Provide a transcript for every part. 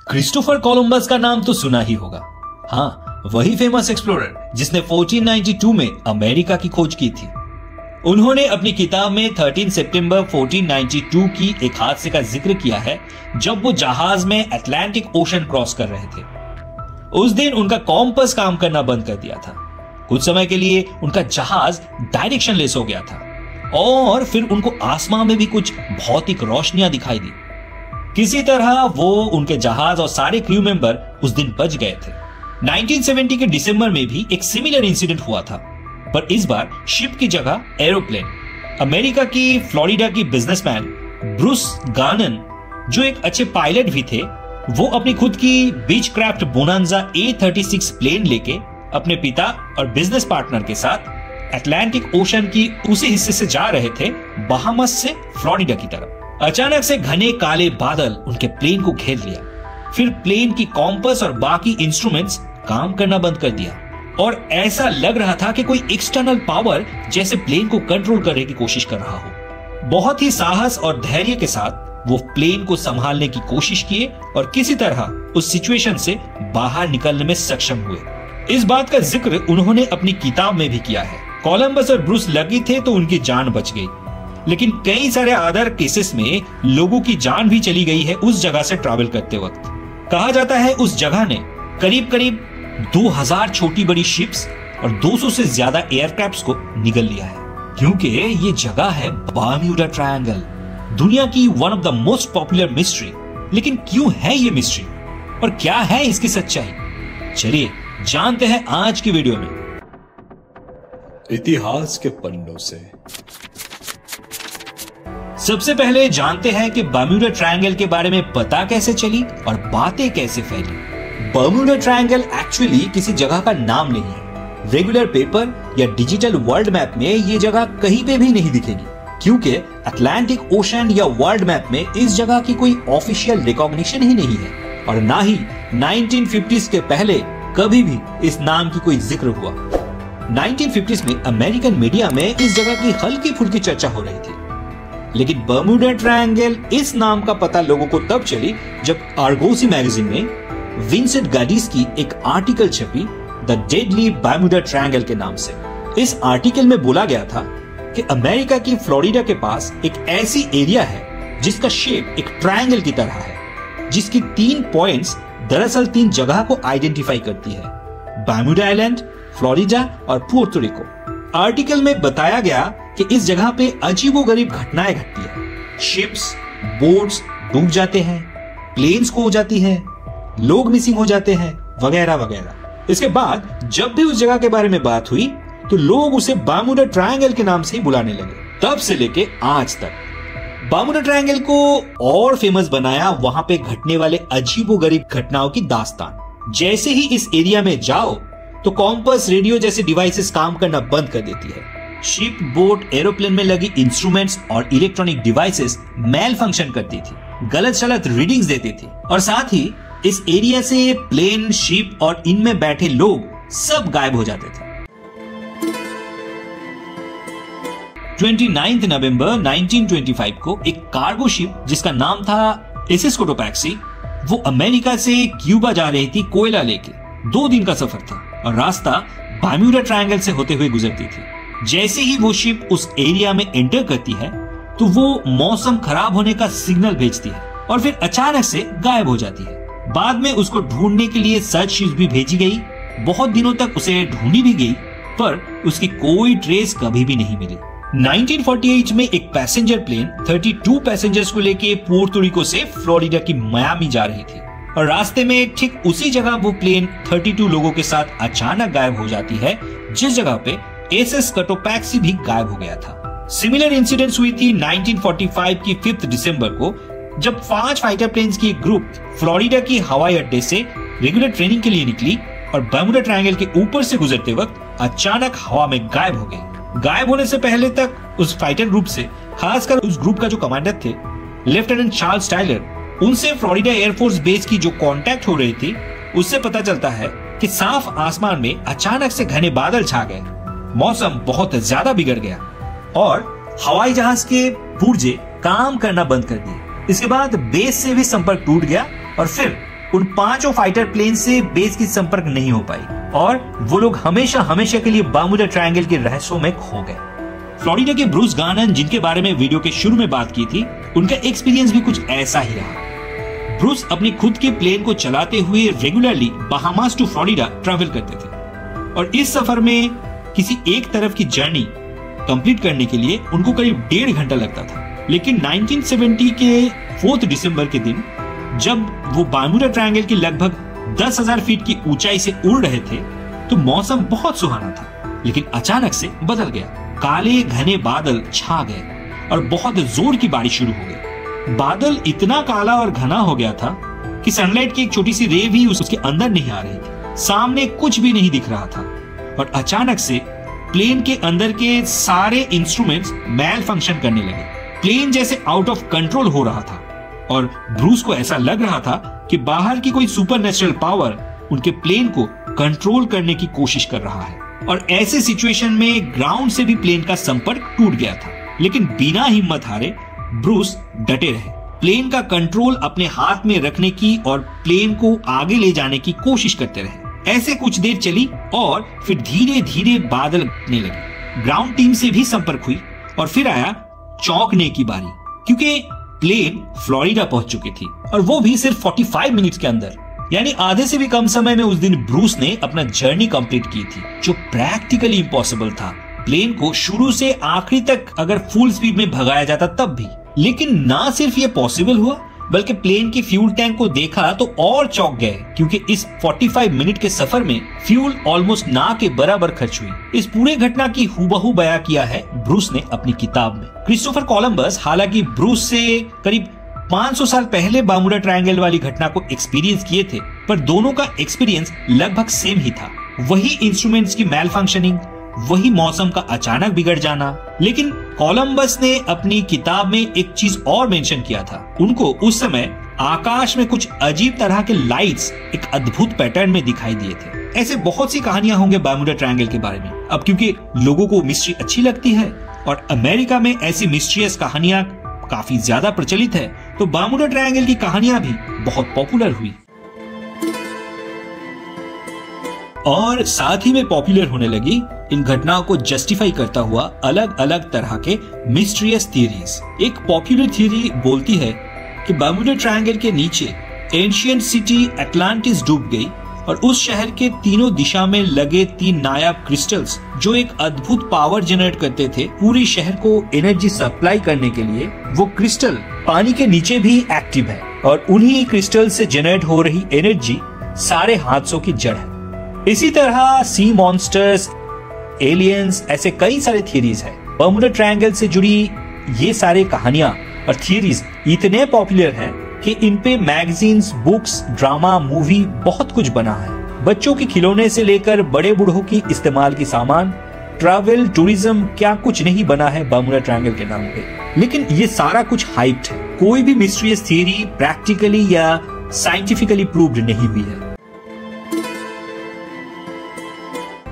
Christopher Columbus का नाम तो सुना ही होगा। हाँ, वही फेमस एक्सप्लोरर जिसने 1492 में अमेरिका की खोज की थी। उन्होंने अपनी किताब में 13 सितंबर 1492 की एक हादसे का जिक्र किया है जब वो जहाज में अटलांटिक ओशन क्रॉस कर रहे थे। उस दिन उनका कॉम्पस काम करना बंद कर दिया था। कुछ समय के लिए उनका जहाज डायरेक्शनलेस हो गया था और फिर उनको आसमान में भी कुछ भौतिक रोशनियां दिखाई दी। किसी तरह वो, उनके जहाज और सारे क्रू मेंबर उस दिन बच गए थे। 1970 के दिसंबर में भी एक सिमिलर इंसिडेंट हुआ था, पर इस बार शिप की जगह एरोप्लेन। अमेरिका की फ्लोरिडा की बिजनेसमैन ब्रूस गार्नन, जो एक अच्छे पायलट भी थे, वो अपनी खुद की बीचक्राफ्ट बोनांजा A36 प्लेन लेके अपने पिता और बिजनेस पार्टनर के साथ अटलांटिक ओशन की उसी हिस्से से जा रहे थे, बहामास से फ्लोरिडा की तरफ। अचानक से घने काले बादल उनके प्लेन को घेर लिया। फिर प्लेन की कॉम्पस और बाकी इंस्ट्रूमेंट्स काम करना बंद कर दिया और ऐसा लग रहा था कि कोई एक्सटर्नल पावर जैसे प्लेन को कंट्रोल करने की कोशिश कर रहा हो। बहुत ही साहस और धैर्य के साथ वो प्लेन को संभालने की कोशिश किए और किसी तरह उस सिचुएशन से बाहर निकलने में सक्षम हुए। इस बात का जिक्र उन्होंने अपनी किताब में भी किया है। कोलंबस और ब्रूस लकी थे तो उनकी जान बच गई, लेकिन कई सारे अदर केसेस में लोगों की जान भी चली गई है उस जगह से ट्रैवल करते वक्त। कहा जाता है उस जगह ने करीब करीब 2000 छोटी बड़ी शिप्स और 200 से ज्यादा एयरक्राफ्ट्स को निगल लिया है, क्योंकि ये जगह है बर्म्यूडा ट्रायंगल, दुनिया की one of the most popular mystery. लेकिन क्यों है ये मिस्ट्री और क्या है इसकी सच्चाई? चलिए जानते हैं आज की वीडियो में। इतिहास के पन्नों से सबसे पहले जानते हैं कि बर्म्यूडा ट्रायंगल के बारे में पता कैसे चली और बातें कैसे फैली। बर्म्यूडा ट्रायंगल एक्चुअली किसी जगह का नाम नहीं है। रेगुलर पेपर या डिजिटल वर्ल्ड मैप में ये जगह कहीं पे भी नहीं दिखेगी, क्योंकि अटलांटिक ओशन या वर्ल्ड मैप में इस जगह की कोई ऑफिशियल रिकॉग्निशन ही नहीं है और ना ही 1950s के पहले कभी भी इस नाम की कोई जिक्र हुआ। 1950s में अमेरिकन मीडिया में इस जगह की हल्की फुल्की चर्चा हो रही थी, लेकिन बर्म्यूडा ट्रायंगल इस नाम का पता लोगों को तब चली जब आर्गोसी मैगजीन में विंसेंट गाडिस की एक आर्टिकल छपी द डेडली बर्म्यूडा ट्रायंगल के नाम से। इस आर्टिकल में बोला गया था कि अमेरिका की फ्लोरिडा के पास एक ऐसी एरिया है जिसका शेप एक ट्रायंगल की तरह है, जिसकी 3 पॉइंट्स दरअसल 3 जगह को आइडेंटिफाई करती है, बर्म्यूडा आइलैंड, फ्लोरिडा और पुर्तो रिको। आर्टिकल में बताया गया कि इस जगह पे अजीबोगरीब घटनाएं घटती है। शिप्स, बोट्स डूब जाते हैं, प्लेन्स खो जाती है, लोग मिसिंग हो जाते हैं, वगैरह वगैरह। इसके बाद जब भी उस जगह के बारे में बात हुई तो लोग उसे बर्म्यूडा ट्रायंगल के नाम से ही बुलाने लगे। तब से लेके आज तक बर्म्यूडा ट्रायंगल को और फेमस बनाया वहां पे घटने वाले अजीबोगरीब घटनाओं की दास्तान। जैसे ही इस एरिया में जाओ तो कॉम्पस, रेडियो जैसे डिवाइसेस काम करना बंद कर देती है। शिप, बोट, एरोप्लेन में लगी इंस्ट्रूमेंट्स और इलेक्ट्रॉनिक डिवाइसेस मेल फंक्शन करती थी, गलत सलत रीडिंग्स देती थी और साथ ही इस एरिया से प्लेन, शिप और इनमें बैठे लोग सब गायब हो जाते थे। 29 नवंबर 1925 को एक कार्गो शिप जिसका नाम था एसएस कोटोपैक्सी, वो अमेरिका से क्यूबा जा रही थी कोयला लेके। 2 दिन का सफर था और रास्ता बर्म्यूडा ट्रायंगल से होते हुए गुजरती थी। जैसे ही वो शिप उस एरिया में एंटर करती है तो वो मौसम खराब होने का सिग्नल भेजती है और फिर अचानक से गायब हो जाती है। बाद में उसको ढूंढने के लिए सर्च शिप भी भेजी गई। बहुत दिनों तक उसे ढूंढी भी गई, पर उसकी कोई ट्रेस कभी भी नहीं मिली। 1948 में एक पैसेंजर प्लेन 32 पैसेंजर्स को लेके पुर्तो रिको से फ्लोरिडा की मियामी जा रही थी और रास्ते में ठीक उसी जगह वो प्लेन 32 लोगों के साथ अचानक गायब हो जाती है, जिस जगह पे एसएस कोटोपैक्सी भी गायब हो गया था। सिमिलर इंसिडेंट्स हुई थी 1945 की 5 दिसंबर को, जब 5 फाइटर प्लेन्स की एक ग्रुप फ्लोरिडा की हवाई अड्डे से रेगुलर ट्रेनिंग के लिए निकली और बर्म्यूडा ट्रायंगल के ऊपर से गुजरते वक्त अचानक हवा में गायब हो गई। गायब होने से पहले तक उस फाइटर ग्रुप से, खासकर उस ग्रुप का जो कमांडर थे लेफ्टिनेंट चार्ल्स टायलर, उनसे फ्लोरिडा एयरफोर्स बेस की जो कांटेक्ट हो रही थी उससे पता चलता है कि साफ आसमान में अचानक से घने बादल छा गए, मौसम बहुत ज्यादा बिगड़ गया और हवाई जहाज के पुर्जे काम करना बंद कर दिए। इसके बाद बेस से भी संपर्क टूट गया और फिर उन 5 फाइटर प्लेन से बेस की संपर्क नहीं हो पाई और वो लोग हमेशा हमेशा के लिए बर्मुडा ट्रायंगल के रहस्यों में खो गए। फ्लोरिडा के ब्रूस गार्नन, जिनके बारे में वीडियो के शुरू में बात की थी, उनका एक्सपीरियंस भी कुछ ऐसा ही रहा। ब्रूस अपनी खुद के प्लेन को चलाते हुए regularly Bahamas to Florida travel करते थे और इस सफर में किसी एक तरफ की जर्नी कंप्लीट करने के लिए उनको करीब 1.5 घंटा लगता था। लेकिन 1970 के 4 दिसंबर के दिन जब वो बर्मुडा ट्रायंगल की लगभग 10,000 फीट की ऊंचाई से उड़ रहे थे तो मौसम बहुत सुहाना था, लेकिन अचानक से बदल गया। काले घने बादल छा गए और बहुत जोर की बारिश शुरू हो गई। बादल इतना काला और घना हो गया था कि सनलाइट की एक छोटी सी रे भी उसके अंदर नहीं आ रही थी। सामने कुछ भी नहीं दिख रहा था और अचानक से प्लेन के अंदर के सारे इंस्ट्रूमेंट्स मैल फंक्शन करने लगे। प्लेन जैसे आउट ऑफ कंट्रोल हो रहा था और ब्रूस को ऐसा लग रहा था कि बाहर की कोई सुपरनेचुरल पावर उनके प्लेन को कंट्रोल करने की कोशिश कर रहा है। और ऐसे सिचुएशन में ग्राउंड से भी प्लेन का संपर्क टूट गया था, लेकिन बिना हिम्मत हारे ब्रूस डटे रहे, प्लेन का कंट्रोल अपने हाथ में रखने की और प्लेन को आगे ले जाने की कोशिश करते रहे। ऐसे कुछ देर चली और फिर धीरे धीरे बादल घटने लगे। ग्राउंड टीम से भी संपर्क हुई और फिर आया चौंकने की बारी, क्योंकि प्लेन फ्लोरिडा पहुंच चुकी थी और वो भी सिर्फ 45 मिनट के अंदर, यानी आधे से भी कम समय में उस दिन ब्रूस ने अपना जर्नी कंप्लीट की थी, जो प्रैक्टिकली इम्पॉसिबल था। प्लेन को शुरू से आखिरी तक अगर फुल स्पीड में भगाया जाता तब भी। लेकिन ना सिर्फ ये पॉसिबल हुआ, बल्कि प्लेन के फ्यूल टैंक को देखा तो और चौंक गए, क्योंकि इस 45 मिनट के सफर में फ्यूल ऑलमोस्ट ना के बराबर खर्च हुई। इस पूरे घटना की हूबहू बयां किया है ब्रूस ने अपनी किताब में। क्रिस्टोफर कोलंबस हालांकि ब्रूस से करीब 500 साल पहले बर्मुडा ट्रायंगल वाली घटना को एक्सपीरियंस किए थे, पर दोनों का एक्सपीरियंस लगभग सेम ही था। वही इंस्ट्रूमेंट्स की मैल फंक्शनिंग, वही मौसम का अचानक बिगड़ जाना। लेकिन कोलंबस ने अपनी किताब में एक चीज और मेंशन किया था। उनको उस समय आकाश में कुछ अजीब तरह के लाइट्स एक अद्भुत पैटर्न में दिखाई दिए थे। ऐसे बहुत सी कहानियां होंगे बर्मुडा ट्रायंगल के बारे में। अब क्योंकि लोगों को मिस्ट्री अच्छी लगती है और अमेरिका में ऐसी मिस्ट्रियस कहानियां काफी ज्यादा प्रचलित है, तो बर्मुडा ट्रायंगल की कहानियां भी बहुत पॉपुलर हुई और साथ ही में पॉपुलर होने लगी इन घटनाओं को जस्टिफाई करता हुआ अलग अलग तरह के मिस्ट्रियस थियरीज। एक पॉपुलर थियरी बोलती है कि बर्मुडा ट्रायंगल के नीचे एंशिएंट सिटी अटलांटिस डूब गई और उस शहर के तीनों दिशा में लगे 3 नायाब क्रिस्टल्स, जो एक अद्भुत पावर जनरेट करते थे पूरी शहर को एनर्जी सप्लाई करने के लिए, वो क्रिस्टल पानी के नीचे भी एक्टिव है और उन्हीं क्रिस्टल से जनरेट हो रही एनर्जी सारे हादसों की जड़ है। इसी तरह सी मॉन्स्टर्स, एलियंस, ऐसे कई सारे थियरीज है। बर्मुडा ट्रायंगल से जुड़ी ये सारे कहानियां और थियरीज इतने पॉपुलर हैं कि इन पे मैगजीन्स, बुक्स, ड्रामा, मूवी बहुत कुछ बना है। बच्चों के खिलौने से लेकर बड़े बूढ़ों की इस्तेमाल की सामान, ट्रैवल, टूरिज्म, क्या कुछ नहीं बना है बर्मुडा ट्रायंगल के नाम पे। लेकिन ये सारा कुछ हाइप्ड है। कोई भी मिस्टीरियस थियरी प्रैक्टिकली या साइंटिफिकली प्रूव्ड नहीं हुई है।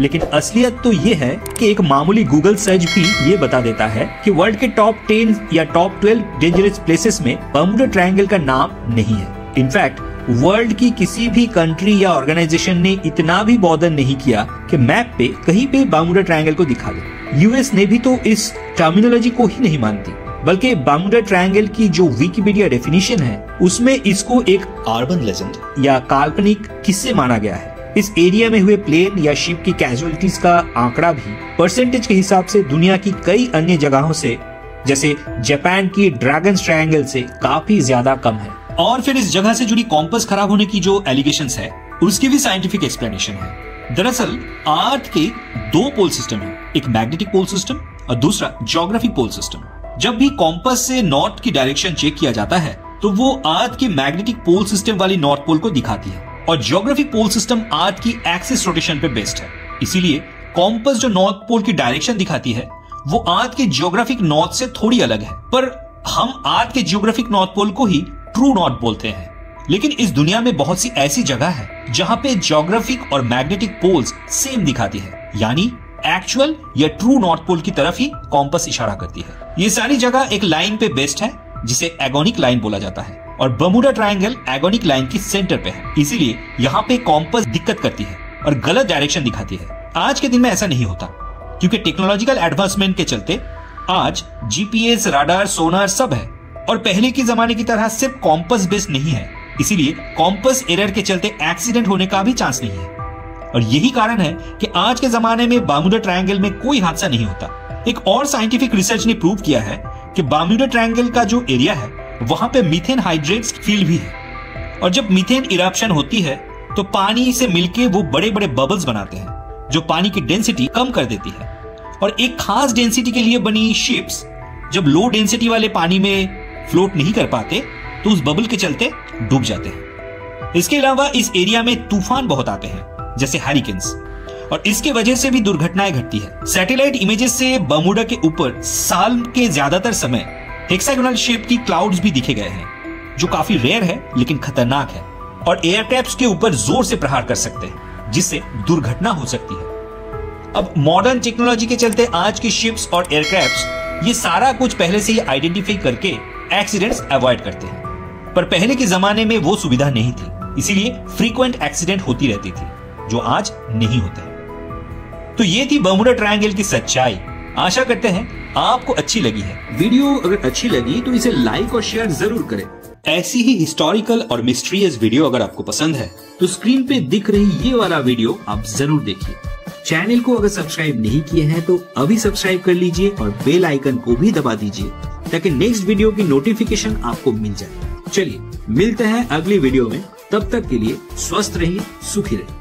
लेकिन असलियत तो ये है कि एक मामूली गूगल सर्च भी ये बता देता है कि वर्ल्ड के टॉप 10 या टॉप 12 डेंजरस प्लेसेस में बर्मुडा ट्रायंगल का नाम नहीं है। इनफैक्ट वर्ल्ड की किसी भी कंट्री या ऑर्गेनाइजेशन ने इतना भी बॉदर नहीं किया कि मैप पे कहीं पे बर्मुडा ट्रायंगल को दिखा दे। यूएस ने भी तो इस टर्मिनोलॉजी को ही नहीं मानती, बल्कि बर्मुडा ट्रायंगल की जो विकिपीडिया डेफिनेशन है उसमें इसको एक अर्बन लेजेंड या काल्पनिक किस्से माना गया है। इस एरिया में हुए प्लेन या शिप की कैजुअलिटीज का आंकड़ा भी परसेंटेज के हिसाब से दुनिया की कई अन्य जगहों से, जैसे जापान की ड्रैगन्स ट्रायंगल से काफी ज्यादा कम है। और फिर इस जगह से जुड़ी कॉम्पस खराब होने की जो एलिगेशंस है उसकी भी साइंटिफिक एक्सप्लेनेशन है। दरअसल अर्थ के 2 पोल सिस्टम है, एक मैग्नेटिक पोल सिस्टम और दूसरा ज्योग्राफिक पोल सिस्टम। जब भी कॉम्पस से नॉर्थ की डायरेक्शन चेक किया जाता है तो वो अर्थ के मैग्नेटिक पोल सिस्टम वाली नॉर्थ पोल को दिखाती है और ज्योग्राफिक पोल सिस्टम अर्थ की एक्सिस रोटेशन पे बेस्ड है। इसीलिए कॉम्पस जो नॉर्थ पोल की डायरेक्शन दिखाती है वो अर्थ के ज्योग्राफिक नॉर्थ से थोड़ी अलग है, पर हम अर्थ के ज्योग्राफिक नॉर्थ पोल को ही ट्रू नॉर्थ बोलते हैं। लेकिन इस दुनिया में बहुत सी ऐसी जगह है जहां पे ज्योग्राफिक और मैग्नेटिक पोल्स सेम दिखाती है, यानी एक्चुअल या ट्रू नॉर्थ पोल की तरफ ही कॉम्पस इशारा करती है। ये सारी जगह एक लाइन पे बेस्ड है जिसे एगोनिक लाइन बोला जाता है। और बर्मुडा ट्रायंगल एगोनिक लाइन की सेंटर पे है, इसीलिए यहाँ पे कॉम्पस दिक्कत करती है और गलत डायरेक्शन दिखाती है। आज के दिन में ऐसा नहीं होता, क्योंकि टेक्नोलॉजिकल एडवांसमेंट के चलते आज जीपीएस, राडार, सोनार सब है और पहले के जमाने की तरह सिर्फ कॉम्पस बेस्ड नहीं है, इसीलिए कॉम्पस एरर के चलते एक्सीडेंट होने का भी चांस नहीं है। और यही कारण है कि आज के जमाने में बर्मुडा ट्रायंगल में कोई हादसा नहीं होता। एक और साइंटिफिक रिसर्च ने प्रूव किया है कि बर्मुडा ट्रायंगल का जो एरिया है वहां पे मीथेन हाइड्रेट्स फील्ड भी है, और जब मीथेन इरप्शन होती है तो पानी से मिलके वो बड़े बड़े बबल्स बनाते हैं जो पानी की डेंसिटी कम कर देती है। और एक खास डेंसिटी के लिए बनी शिप्स जब लो डेंसिटी वाले पानी में फ्लोट नहीं कर पाते तो उस बबल के चलते डूब जाते हैं। इसके अलावा इस एरिया में तूफान बहुत आते हैं, जैसे हैरिकेन्स, और इसके वजह से भी दुर्घटनाएं घटती है। सैटेलाइट इमेजेस से बर्मुडा के ऊपर साल के ज्यादातर समय हेक्सागोनल शेप की क्लाउड्स भी दिखे गए हैं, जो काफी रेयर है लेकिन खतरनाक है और एयरक्राफ्ट के ऊपर जोर से प्रहार कर सकते हैं, जिससे दुर्घटना हो सकती है। अब मॉडर्न टेक्नोलॉजी के चलते आज की शिप्स और एयरक्राफ्ट ये सारा कुछ पहले से ही आइडेंटिफाई करके एक्सीडेंट्स अवॉइड करते हैं, पर पहले के जमाने में वो सुविधा नहीं थी, इसीलिए फ्रीक्वेंट एक्सीडेंट होती रहती थी, जो आज नहीं होते हैं। तो ये थी बर्मुडा ट्रायंगल की सच्चाई। आशा करते हैं आपको अच्छी लगी है। वीडियो अगर अच्छी लगी तो इसे लाइक और शेयर जरूर करें। ऐसी ही हिस्टोरिकल और मिस्ट्रियस वीडियो अगर आपको पसंद है तो स्क्रीन पे दिख रही ये वाला वीडियो आप जरूर देखिए। चैनल को अगर सब्सक्राइब नहीं किए हैं तो अभी सब्सक्राइब कर लीजिए और बेल आइकन को भी दबा दीजिए, ताकि नेक्स्ट वीडियो की नोटिफिकेशन आपको मिल जाए। चलिए मिलते हैं अगली वीडियो में, तब तक के लिए स्वस्थ रहिए, सुखी रहिए।